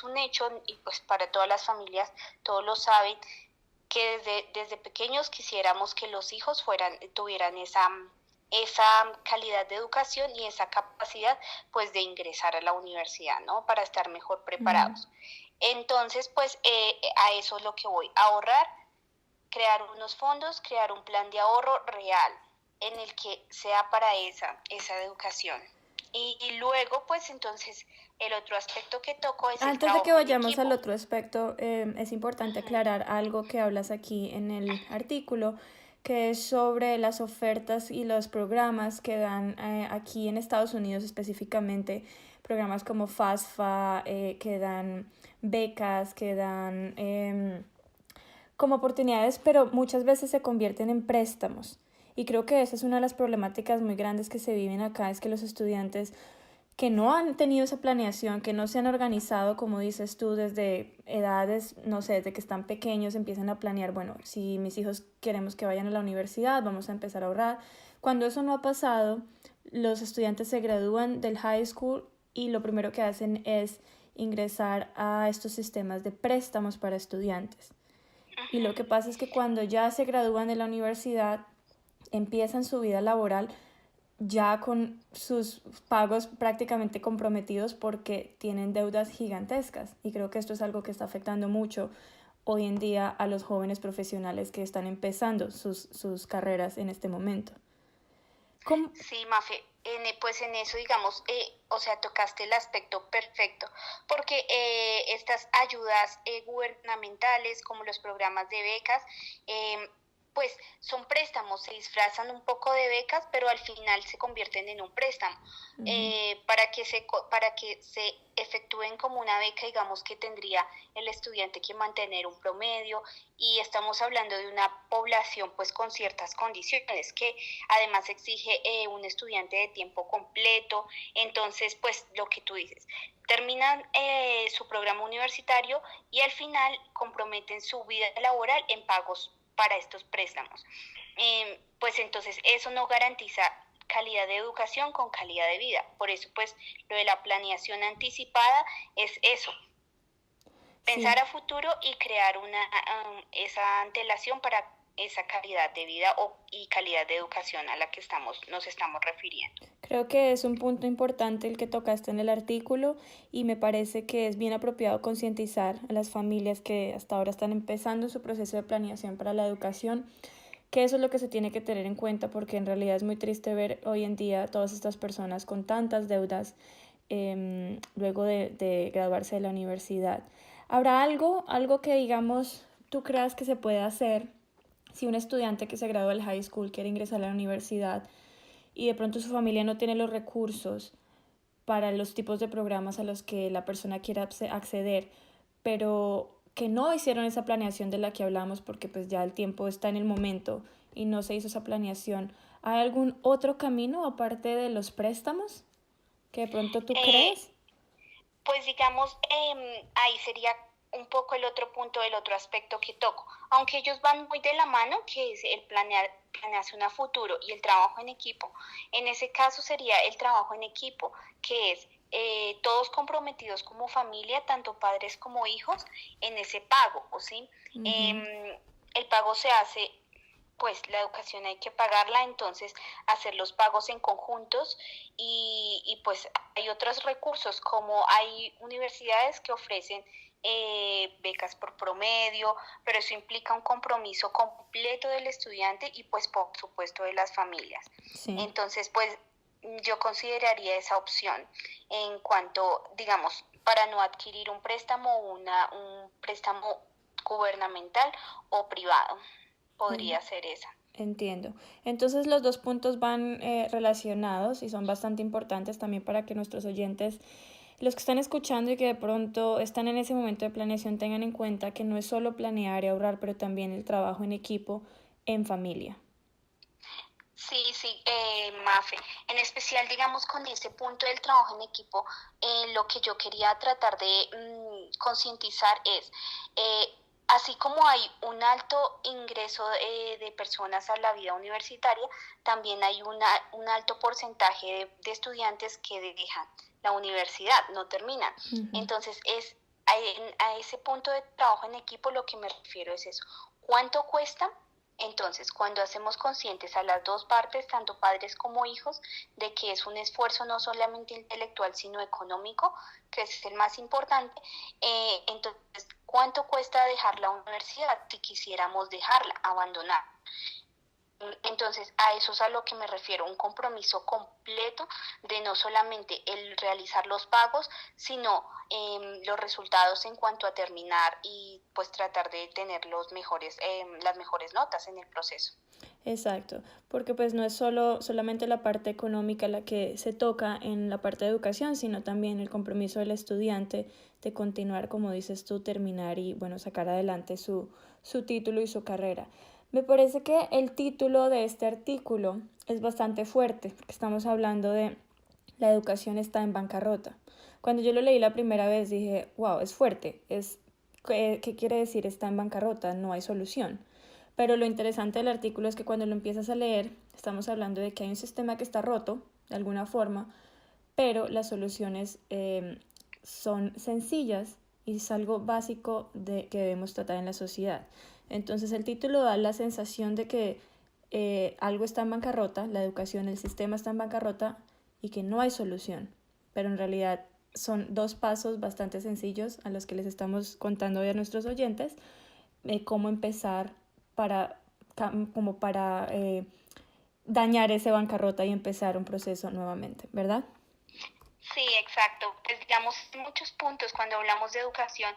un hecho, y pues para todas las familias, todos lo saben, que desde pequeños quisiéramos que los hijos tuvieran esa calidad de educación y esa capacidad pues de ingresar a la universidad, ¿no? Para estar mejor preparados. Entonces, pues a eso es lo que voy, a ahorrar, crear unos fondos, crear un plan de ahorro real en el que sea para esa educación. Y luego, pues entonces, el otro aspecto que toco es el trabajo en equipo. Antes de que vayamos al otro aspecto, es importante aclarar algo que hablas aquí en el artículo, que es sobre las ofertas y los programas que dan aquí en Estados Unidos específicamente, programas como FAFSA, que dan becas, que dan como oportunidades, pero muchas veces se convierten en préstamos. Y creo que esa es una de las problemáticas muy grandes que se viven acá, es que los estudiantes que no han tenido esa planeación, que no se han organizado, como dices tú, desde edades, no sé, desde que están pequeños empiezan a planear, bueno, si mis hijos queremos que vayan a la universidad, vamos a empezar a ahorrar. Cuando eso no ha pasado, los estudiantes se gradúan del high school y lo primero que hacen es ingresar a estos sistemas de préstamos para estudiantes. Y lo que pasa es que cuando ya se gradúan de la universidad, empiezan su vida laboral ya con sus pagos prácticamente comprometidos porque tienen deudas gigantescas. Y creo que esto es algo que está afectando mucho hoy en día a los jóvenes profesionales que están empezando sus carreras en este momento. ¿Cómo? Sí, Mafe, pues en eso, digamos, o sea, tocaste el aspecto perfecto, porque estas ayudas gubernamentales, como los programas de becas, pues son préstamos, se disfrazan un poco de becas, pero al final se convierten en un préstamo. Para que se efectúen como una beca, digamos que tendría el estudiante que mantener un promedio, y estamos hablando de una población pues con ciertas condiciones que además exige un estudiante de tiempo completo. Entonces, pues lo que tú dices, terminan su programa universitario y al final comprometen su vida laboral en pagos para estos préstamos. Pues entonces eso no garantiza calidad de educación con calidad de vida. Por eso pues lo de la planeación anticipada es eso, pensar a futuro y crear esa antelación para esa calidad de vida y calidad de educación a la que nos estamos refiriendo. Creo que es un punto importante el que tocaste en el artículo y me parece que es bien apropiado concientizar a las familias que hasta ahora están empezando su proceso de planeación para la educación, que eso es lo que se tiene que tener en cuenta, porque en realidad es muy triste ver hoy en día todas estas personas con tantas deudas luego de graduarse de la universidad. ¿Habrá algo que digamos tú creas que se puede hacer si un estudiante que se gradúa del high school quiere ingresar a la universidad y de pronto su familia no tiene los recursos para los tipos de programas a los que la persona quiera acceder, pero que no hicieron esa planeación de la que hablamos porque pues ya el tiempo está en el momento y no se hizo esa planeación? ¿Hay algún otro camino aparte de los préstamos que de pronto tú crees? Pues digamos, ahí sería un poco el otro punto, el otro aspecto que toco. Aunque ellos van muy de la mano, que es el planeación a futuro y el trabajo en equipo. En ese caso sería el trabajo en equipo, que es todos comprometidos como familia, tanto padres como hijos, en ese pago, ¿sí? El pago se hace, pues la educación hay que pagarla, entonces hacer los pagos en conjuntos y pues hay otros recursos, como hay universidades que ofrecen becas por promedio, pero eso implica un compromiso completo del estudiante y pues por supuesto de las familias. Sí. Entonces pues yo consideraría esa opción en cuanto, digamos, para no adquirir un préstamo, un préstamo gubernamental o privado. Podría ser esa. Entiendo. Entonces los dos puntos van relacionados y son bastante importantes también para que nuestros oyentes, los que están escuchando y que de pronto están en ese momento de planeación, tengan en cuenta que no es solo planear y ahorrar, pero también el trabajo en equipo, en familia. Sí, Mafe. En especial, digamos, con ese punto del trabajo en equipo, lo que yo quería tratar de concientizar es... así como hay un alto ingreso de personas a la vida universitaria, también hay un alto porcentaje de estudiantes que dejan la universidad, no terminan. Entonces, a ese punto de trabajo en equipo lo que me refiero es eso. ¿Cuánto cuesta? Entonces, cuando hacemos conscientes a las dos partes, tanto padres como hijos, de que es un esfuerzo no solamente intelectual, sino económico, que es el más importante, entonces, ¿cuánto cuesta dejar la universidad si quisiéramos dejarla, abandonar? Entonces, a eso es a lo que me refiero, un compromiso completo de no solamente el realizar los pagos, sino los resultados en cuanto a terminar y pues tratar de tener las mejores notas en el proceso. Exacto, porque pues no es solamente la parte económica la que se toca en la parte de educación, sino también el compromiso del estudiante de continuar, como dices tú, terminar y bueno, sacar adelante su título y su carrera. Me parece que el título de este artículo es bastante fuerte, porque estamos hablando de la educación está en bancarrota. Cuando yo lo leí la primera vez dije, wow, es fuerte, ¿qué quiere decir está en bancarrota? No hay solución. Pero lo interesante del artículo es que cuando lo empiezas a leer, estamos hablando de que hay un sistema que está roto, de alguna forma, pero las soluciones son sencillas y es algo básico que debemos tratar en la sociedad. Entonces el título da la sensación de que algo está en bancarrota, la educación, el sistema está en bancarrota y que no hay solución. Pero en realidad son dos pasos bastante sencillos a los que les estamos contando hoy a nuestros oyentes cómo empezar para dañar ese bancarrota y empezar un proceso nuevamente, ¿verdad? Sí, exacto. Pues digamos, muchos puntos cuando hablamos de educación,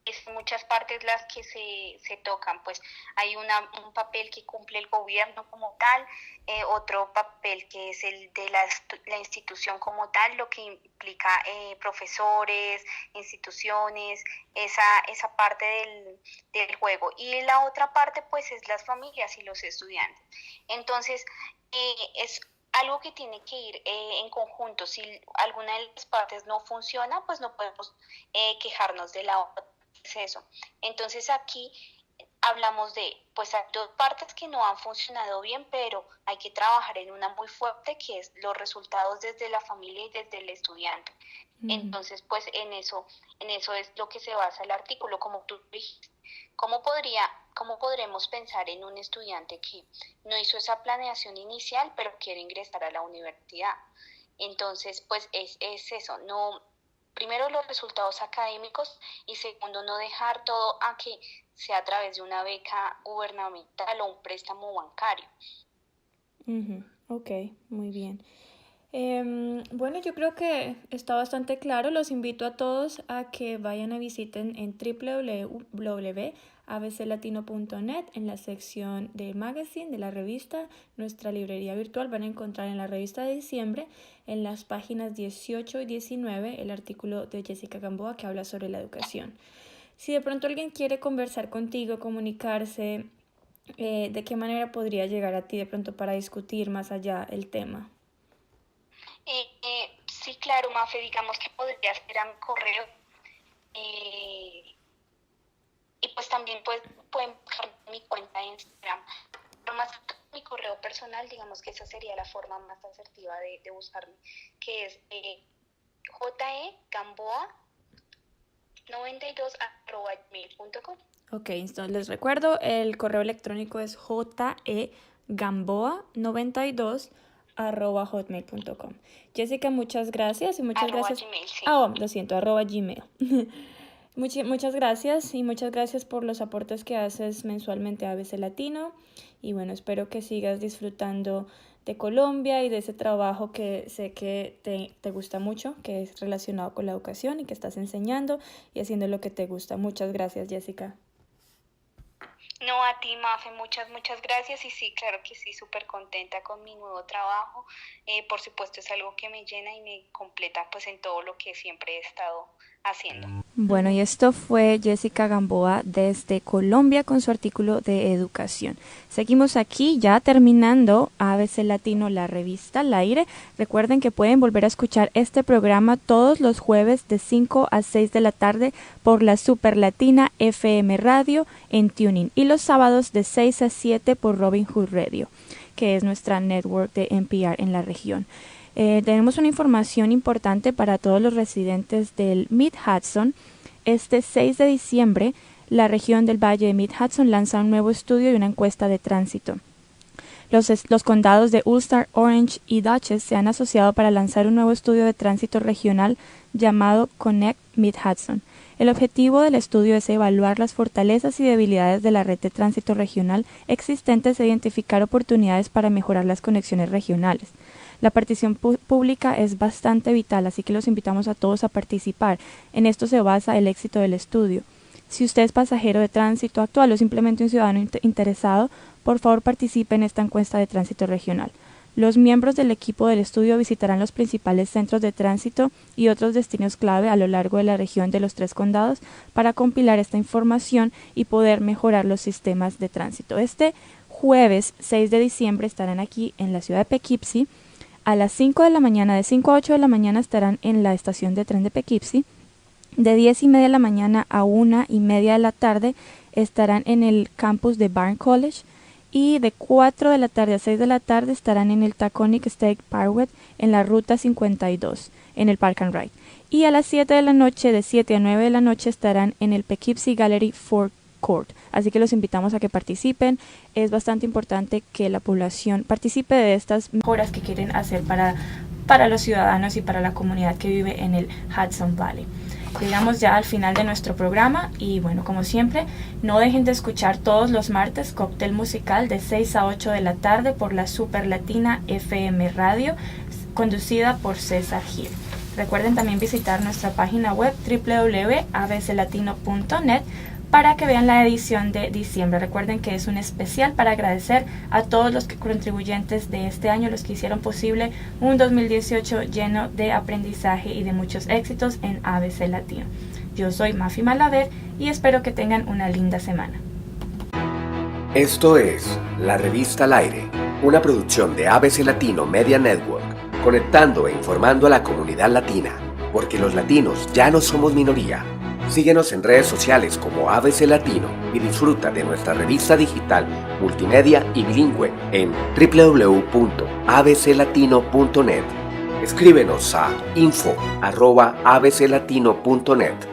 es muchas partes las que se tocan, pues hay un papel que cumple el gobierno como tal, otro papel que es el de la institución como tal, lo que implica profesores, instituciones, esa parte del juego. Y la otra parte pues es las familias y los estudiantes. Entonces, es algo que tiene que ir en conjunto. Si alguna de las partes no funciona, pues no podemos quejarnos de la otra. Eso. Entonces aquí hablamos de, pues hay dos partes que no han funcionado bien, pero hay que trabajar en una muy fuerte, que es los resultados desde la familia y desde el estudiante. Entonces, pues en eso es lo que se basa el artículo, como tú dijiste. ¿Cómo podremos pensar en un estudiante que no hizo esa planeación inicial, pero quiere ingresar a la universidad? Entonces, pues es eso, primero los resultados académicos, y segundo, no dejar todo a que sea a través de una beca gubernamental o un préstamo bancario. Ok, muy bien. Bueno, yo creo que está bastante claro. Los invito a todos a que vayan a visiten en www.abclatino.net, en la sección de magazine de la revista, nuestra librería virtual. Van a encontrar en la revista de diciembre, en las páginas 18 y 19, el artículo de Jessica Gamboa que habla sobre la educación. Si de pronto alguien quiere conversar contigo, comunicarse, ¿de qué manera podría llegar a ti de pronto para discutir más allá el tema? Sí, claro, Mafe, digamos que podría ser a mi correo, y pues también pueden buscar mi cuenta de Instagram, pero más que mi correo personal, digamos que esa sería la forma más asertiva de buscarme, que es jegamboa92@gmail.com. Ok, entonces les recuerdo, el correo electrónico es jegamboa92@hotmail.com. Jessica, muchas gracias y muchas gracias. Gmail, sí. Lo siento, @gmail. Muchas gracias y muchas gracias por los aportes que haces mensualmente a ABC Latino, y bueno, espero que sigas disfrutando de Colombia y de ese trabajo que sé que te gusta mucho, que es relacionado con la educación y que estás enseñando y haciendo lo que te gusta. Muchas gracias, Jessica. No, a ti, Mafe, muchas gracias, y sí, claro que sí, súper contenta con mi nuevo trabajo. Por supuesto, es algo que me llena y me completa pues en todo lo que siempre he estado haciendo. Bueno, y esto fue Jessica Gamboa desde Colombia con su artículo de educación. Seguimos aquí ya terminando ABC Latino, la revista al aire. Recuerden que pueden volver a escuchar este programa todos los jueves de 5 a 6 de la tarde por la Super Latina FM Radio en Tuning, y los sábados de 6 a 7 por Robin Hood Radio, que es nuestra network de NPR en la región. Tenemos una información importante para todos los residentes del Mid-Hudson. Este 6 de diciembre, la región del Valle de Mid-Hudson lanza un nuevo estudio y una encuesta de tránsito. Los condados de Ulster, Orange y Dutchess se han asociado para lanzar un nuevo estudio de tránsito regional llamado Connect Mid-Hudson. El objetivo del estudio es evaluar las fortalezas y debilidades de la red de tránsito regional existentes e identificar oportunidades para mejorar las conexiones regionales. La participación pública es bastante vital, así que los invitamos a todos a participar. En esto se basa el éxito del estudio. Si usted es pasajero de tránsito actual o simplemente un ciudadano interesado, por favor participe en esta encuesta de tránsito regional. Los miembros del equipo del estudio visitarán los principales centros de tránsito y otros destinos clave a lo largo de la región de los 3 condados para compilar esta información y poder mejorar los sistemas de tránsito. Este jueves 6 de diciembre estarán aquí en la ciudad de Poughkeepsie. A las 5 de la mañana, de 5 a 8 de la mañana estarán en la estación de tren de Poughkeepsie. De 10:30 de la mañana a 1:30 de la tarde estarán en el campus de Barnes College. Y de 4 de la tarde a 6 de la tarde estarán en el Taconic State Parkway en la ruta 52, en el Park and Ride. Y a las 7 de la noche, de 7 a 9 de la noche, estarán en el Poughkeepsie Gallery Food Court. Así que los invitamos a que participen. Es bastante importante que la población participe de estas mejoras que quieren hacer para los ciudadanos y para la comunidad que vive en el Hudson Valley. Llegamos ya al final de nuestro programa y bueno, como siempre, no dejen de escuchar todos los martes Cóctel Musical de 6 a 8 de la tarde por la Super Latina FM Radio, conducida por César Gil. Recuerden también visitar nuestra página web www.abclatino.net para que vean la edición de diciembre. Recuerden que es un especial para agradecer a todos los contribuyentes de este año, los que hicieron posible un 2018 lleno de aprendizaje y de muchos éxitos en ABC Latino. Yo soy Mafi Malaver y espero que tengan una linda semana. Esto es La Revista al Aire, una producción de ABC Latino Media Network, conectando e informando a la comunidad latina, porque los latinos ya no somos minoría. Síguenos en redes sociales como ABC Latino y disfruta de nuestra revista digital, multimedia y bilingüe en www.abclatino.net. Escríbenos a info@abclatino.net.